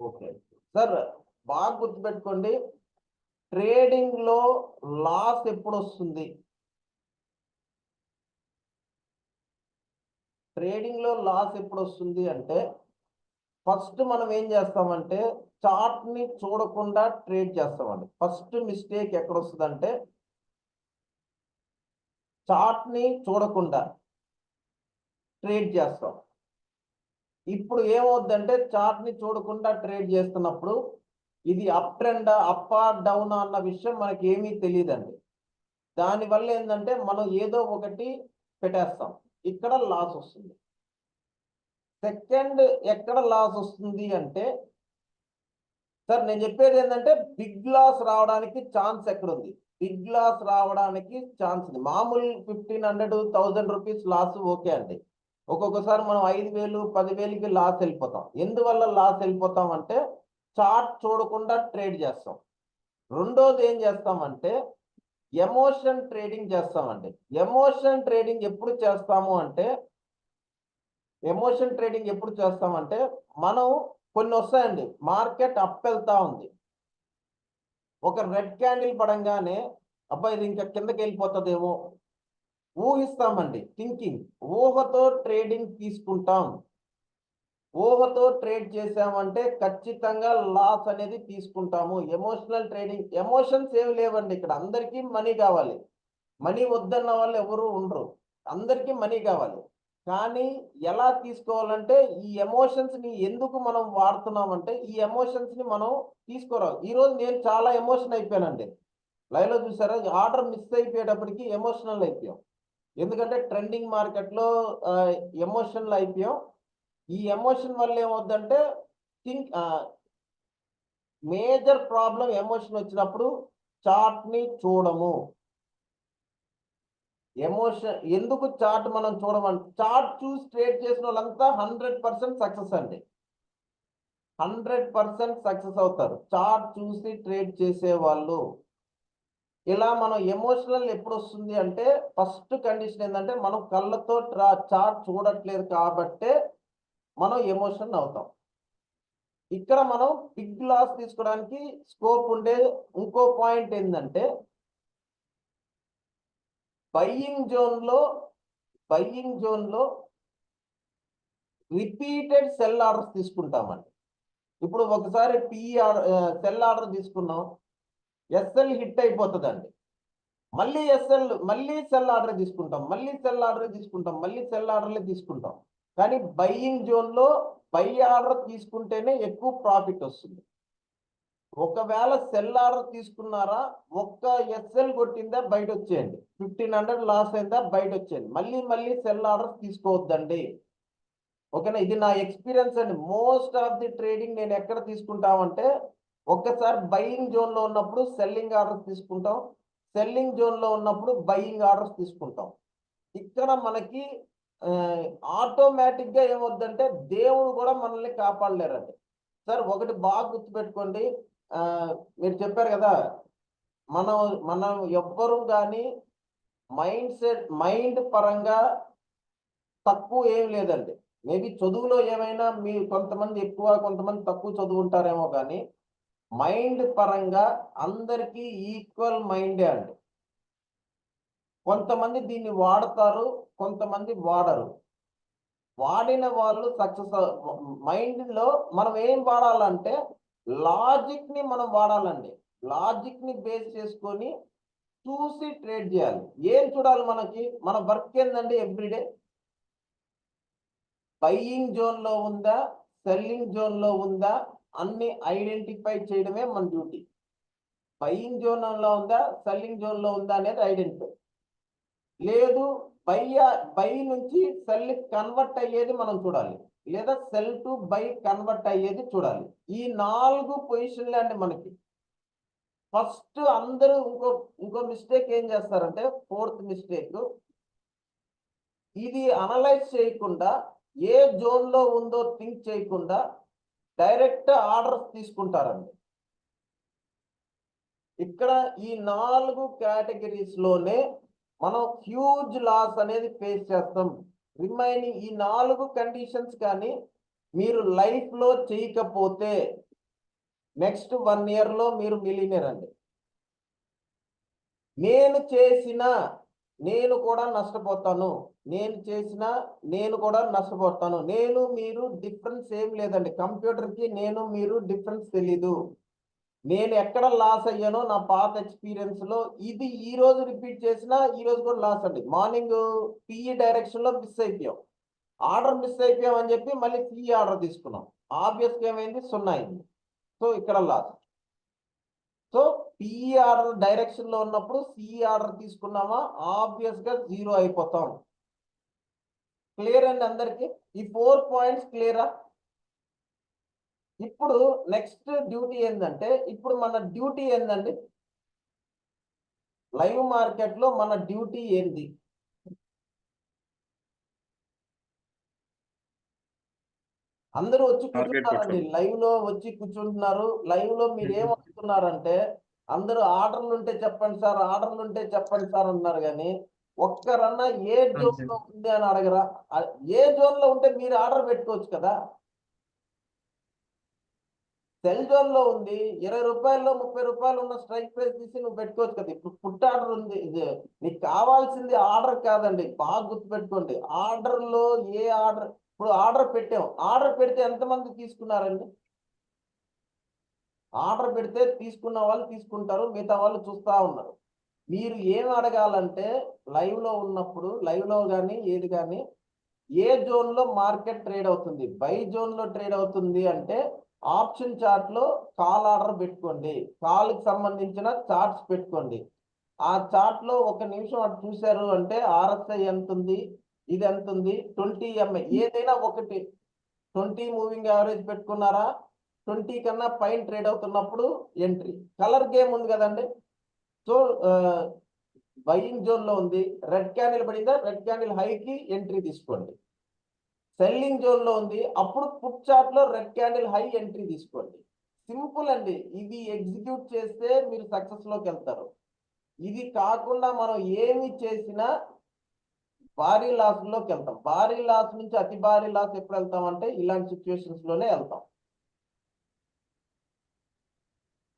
Okay sir, బాగా గుర్తుపెట్టుకోండి. Trading లో లాస్ ఎప్పుడు వస్తుంది? ట్రేడింగ్ లో లాస్ ఎప్పుడు వస్తుంది అంటే, ఫస్ట్ మనం ఏం చేస్తామంటే చార్ట్ ని చూడకుండా ట్రేడ్ చేస్తామండి. ఫస్ట్ మిస్టేక్ ఎక్కడ వస్తుందంటే, చార్ట్ ని చూడకుండా ట్రేడ్ చేస్తాం. ఇప్పుడు ఏమవుద్దంటే చార్ట్ ని చూడకుండా ట్రేడ్ చేస్తున్నప్పుడు ఇది up trend, up or down అన్న విషయం మనకి ఏమీ తెలియదండి. దానివల్ల ఏంటంటే మనం ఏదో ఒకటి పెట్టేస్తాం, ఇక్కడ లాస్ వస్తుంది. సెకండ్ ఎక్కడ లాస్ వస్తుంది అంటే, సార్ నేను చెప్పేది ఏంటంటే బిగ్ లాస్ రావడానికి ఛాన్స్ ఎక్కడుంది? బిగ్ లాస్ రావడానికి ఛాన్స్ ఉంది. మామూలు 1500, 1000 రూపీస్ లాస్ ఓకే అండి. ఒక్కొక్కసారి మనం 5000, 10,000కి లాస్ వెళ్ళిపోతాం. ఎందువల్ల లాస్ వెళ్ళిపోతాం అంటే చార్ట్ చూడకుండా ట్రేడ్ చేస్తాం. రెండోది ఏం చేస్తామంటే ఎమోషన్ ట్రేడింగ్ చేస్తామండి. ఎమోషన్ ట్రేడింగ్ ఎప్పుడు చేస్తాము అంటే, మనం కొన్ని వస్తాయండి. మార్కెట్ అప్ వెళ్తా ఉంది, ఒక రెడ్ క్యాండిల్ పడంగానే అబ్బాయి ఇది ఇంకా కిందకి వెళ్ళిపోతుందేమో ఊహిస్తామండి. థింకింగ్, ఊహతో ట్రేడింగ్ తీసుకుంటాం. ఊహతో ట్రేడ్ చేసామంటే ఖచ్చితంగా లాస్ అనేది తీసుకుంటాము. ఎమోషనల్ ట్రేడింగ్, ఎమోషన్స్ ఏమి లేవండి ఇక్కడ. అందరికీ మనీ కావాలి. మనీ వద్దన్న వాళ్ళు ఎవరు ఉండరు. అందరికీ మనీ కావాలి. కానీ ఎలా తీసుకోవాలంటే ఈ ఎమోషన్స్ ని ఎందుకు మనం వాడుతున్నామంటే ఈ ఎమోషన్స్ ని మనం తీసుకోరాదు. ఈ రోజు నేను చాలా ఎమోషన్ అయిపోయానండి. లైవ్ లో చూసారా, ఆర్డర్ మిస్ అయిపోయేటప్పటికి ఎమోషనల్ అయిపోయాం. ఎందుకంటే ట్రెండింగ్ మార్కెట్ లో ఎమోషనల్ అయిపోయాం. ఈ ఎమోషన్ వల్ల ఏమవుద్దంటే థింక్ మేజర్ ప్రాబ్లం ఎమోషన్ వచ్చినప్పుడు చార్ట్ ని చూడము. ఎమోషన్ ఎందుకు చార్ట్ మనం చూడమంటే, చార్ట్ చూసి ట్రేడ్ చేసిన వాళ్ళంతా 100% సక్సెస్ అండి. 100% సక్సెస్ అవుతారు చార్ట్ చూసి ట్రేడ్ చేసే వాళ్ళు. ఇలా మనం ఎమోషనల్ ఎప్పుడు వస్తుంది అంటే, ఫస్ట్ కండిషన్ ఏంటంటే మనం కళ్ళతో చార్ట్ చూడట్లేదు కాబట్టే మనం ఎమోషన్ అవుతాం. ఇక్కడ మనం బిగ్ లాస్ తీసుకోవడానికి స్కోప్ ఉండే ఇంకో పాయింట్ ఏంటంటే, బయ్యింగ్ జోన్ లో రిపీటెడ్ సెల్ ఆర్డర్స్ తీసుకుంటామండి. ఇప్పుడు ఒకసారి సెల్ ఆర్డర్ తీసుకున్నాం, ఎస్ఎల్ హిట్ అయిపోతుందండి. మళ్ళీ సెల్ ఆర్డర్ తీసుకుంటాం, మళ్ళీ సెల్ ఆర్డర్లే తీసుకుంటాం. కానీ బయ్యింగ్ జోన్ లో బై ఆర్డర్ తీసుకుంటేనే ఎక్కువ ప్రాఫిట్ వస్తుంది. ఒకవేళ సెల్ ఆర్డర్ తీసుకున్నారా, ఒక్క ఎస్ఎల్ కొట్టిందా బయట వచ్చేయండి. 1500 లాస్ అయిందా బయట వచ్చేయండి. మళ్ళీ సెల్ ఆర్డర్ తీసుకోవద్దండి. ఓకేనా? ఇది నా ఎక్స్పీరియన్స్ అండి. మోస్ట్ ఆఫ్ ది ట్రేడింగ్ నేను ఎక్కడ తీసుకుంటామంటే, ఒక్కసారి బయింగ్ జోన్ లో ఉన్నప్పుడు సెల్లింగ్ ఆర్డర్స్ తీసుకుంటాం, సెల్లింగ్ జోన్ లో ఉన్నప్పుడు బయింగ్ ఆర్డర్స్ తీసుకుంటాం. ఇక్కడ మనకి ఆటోమేటిక్ గా ఏమవుద్దంటే దేవుడు కూడా మనల్ని కాపాడలేరండి. సార్ ఒకటి బాగా గుర్తుపెట్టుకోండి. మీరు చెప్పారు కదా, మనం ఎవ్వరు కానీ మైండ్ పరంగా తక్కువ ఏం లేదండి. మేబీ చదువులో ఏమైనా మీ కొంతమంది ఎక్కువ, కొంతమంది తక్కువ చదువుంటారేమో కానీ మైండ్ పరంగా అందరికీ ఈక్వల్ మైండే అండి. కొంతమంది దీన్ని వాడతారు, కొంతమంది వాడరు. వాడిన వాళ్ళు సక్సెస్. మైండ్ లో మనం ఏం వాడాలంటే లాజిక్ ని మనం వాడాలండి. లాజిక్ ని బేస్ చేసుకొని చూసి ట్రేడ్ చేయాలి. ఏం చూడాలి? మన వర్క్ ఏంటండి? ఎవ్రీడే బయ్యింగ్ జోన్ లో ఉందా, సెల్లింగ్ జోన్ లో ఉందా అన్ని ఐడెంటిఫై చేయడమే మన డ్యూటీ. బయ్యింగ్ జోన్ లో ఉందా, సెల్లింగ్ జోన్ లో ఉందా అనేది ఐడెంటిఫై. లేదు, బై నుంచి సెల్ కన్వర్ట్ అయ్యేది మనం చూడాలి, లేదా సెల్ టు బై కన్వర్ట్ అయ్యేది చూడాలి. ఈ 4 పొజిషన్లే అండి మనకి. ఫస్ట్ అందరూ ఇంకో మిస్టేక్ ఏం చేస్తారంటే, ఫోర్త్ మిస్టేక్, ఇది అనలైజ్ చేయకుండా ఏ జోన్ లో ఉందో థింక్ చేయకుండా డైరెక్ట్ ఆర్డర్స్ తీసుకుంటారండి. ఇక్కడ ఈ 4 కేటగిరీస్ లోనే మనం హ్యూజ్ లాస్ అనేది ఫేస్ చేస్తాం. రిమైనింగ్ ఈ 4 కండిషన్స్ కానీ మీరు లైఫ్ లో చేయకపోతే నెక్స్ట్ 1 year లో మీరు మిలియనర్ అండి. నేను కూడా నష్టపోతాను, నేను కూడా నష్టపోతాను. మీరు డిఫరెన్స్ ఏం లేదండి. కంప్యూటర్కి మీరు డిఫరెన్స్ తెలీదు. నేను ఎక్కడ లాస్ అయ్యానో నా పాత ఎక్స్పీరియన్స్లో ఇది ఈ రోజు రిపీట్ చేసినా ఈ రోజు కూడా లాస్ అండి. మార్నింగ్ పిఈ డైరెక్షన్లో మిస్ అయిపోయాం, ఆర్డర్ మిస్ అయిపోయాం అని చెప్పి మళ్ళీ పిఈ ఆర్డర్ తీసుకున్నాం. ఆబ్వియస్గా ఏమైంది? 0 అయింది. సో ఇక్కడ loss. So PE order direction లో ఉన్నప్పుడు సిఈ ఆర్డర్ తీసుకున్నామా ఆబ్వియస్ గా 0 అయిపోతాం. క్లియర్ అండి అందరికి? ఈ 4 పాయింట్స్ క్లియరా? ఇప్పుడు నెక్స్ట్ డ్యూటీ ఏంటంటే, ఇప్పుడు మన డ్యూటీ ఏందండి? లైవ్ మార్కెట్ లో మన డ్యూటీ ఏంది? అందరూ వచ్చి కూర్చుంటారండి, లైవ్ లో వచ్చి కూర్చుంటున్నారు. లైవ్ లో మీరు ఏమవుతున్నారంటే, అందరూ ఆర్డర్లు ఉంటే చెప్పండి సార్, ఆర్డర్లు ఉంటే చెప్పండి సార్ అన్నారు. కానీ ఒక్కరన్నా ఏ జోన్ లో ఉంది అని అడగరా? ఏ జోన్ లో ఉంటే మీరు ఆర్డర్ పెట్టుకోవచ్చు కదా. సెల్ జోన్ లో ఉంది, 20 రూపాయల్లో 30 రూపాయలు ఉన్న స్ట్రైక్ ప్రైస్ తీసి నువ్వు పెట్టుకోవచ్చు కదా. ఇప్పుడు పుట్ ఆర్డర్ ఉంది, ఇది నీకు కావాల్సింది ఆర్డర్ కాదండి, బాగా గుర్తుపెట్టుకోండి. ఆర్డర్ లో ఏ ఆర్డర్, ఇప్పుడు ఆర్డర్ పెట్టాం, ఆర్డర్ పెడితే ఎంతమంది తీసుకున్నారండి? ఆర్డర్ పెడితే తీసుకున్న వాళ్ళు తీసుకుంటారు, మిగతా వాళ్ళు చూస్తా ఉన్నారు. మీరు ఏం అడగాలంటే, లైవ్ లో ఉన్నప్పుడు, లైవ్ లో కానీ ఏది కానీ, ఏ జోన్ లో మార్కెట్ ట్రేడ్ అవుతుంది? బై జోన్ లో ట్రేడ్ అవుతుంది అంటే ఆప్షన్ చార్ట్ లో కాల్ ఆర్డర్ పెట్టుకోండి, కాల్ కి సంబంధించిన చార్ట్స్ పెట్టుకోండి. ఆ చార్ట్ లో ఒక నిమిషం అటు చూశారు అంటే ఆర్ఎస్ఐ ఎంత ఉంది, ఇది ఎంత ఉంది, 20 ఎంఐ ఏదైనా ఒకటి, 20 మూవింగ్ యావరేజ్ పెట్టుకున్నారా, 20 కన్నా పైన ట్రేడ్ అవుతున్నప్పుడు ఎంట్రీ. కలర్ గేమ్ ఉంది కదండి. సో బయింగ్ జోన్ లో ఉంది, రెడ్ క్యాండిల్ పడిందా, రెడ్ క్యాండిల్ హైకి ఎంట్రీ తీసుకోండి. సెల్లింగ్ జోన్ లో ఉంది, అప్పుడు పుట్ చార్ట్ లో రెడ్ క్యాండిల్ హై ఎంట్రీ తీసుకోండి. సింపుల్ అండి. ఇది ఎగ్జిక్యూట్ చేస్తే మీరు సక్సెస్ లోకి వెళ్తారు. ఇది కాకుండా మనం ఏమి చేసినా భారీ లాస్ లోకి వెళ్తాం. భారీ లాస్ నుంచి అతి భారీ లాస్ ఎప్పుడు వెళ్తాం అంటే ఇలాంటి సిచ్యువేషన్స్ లోనే వెళ్తాం.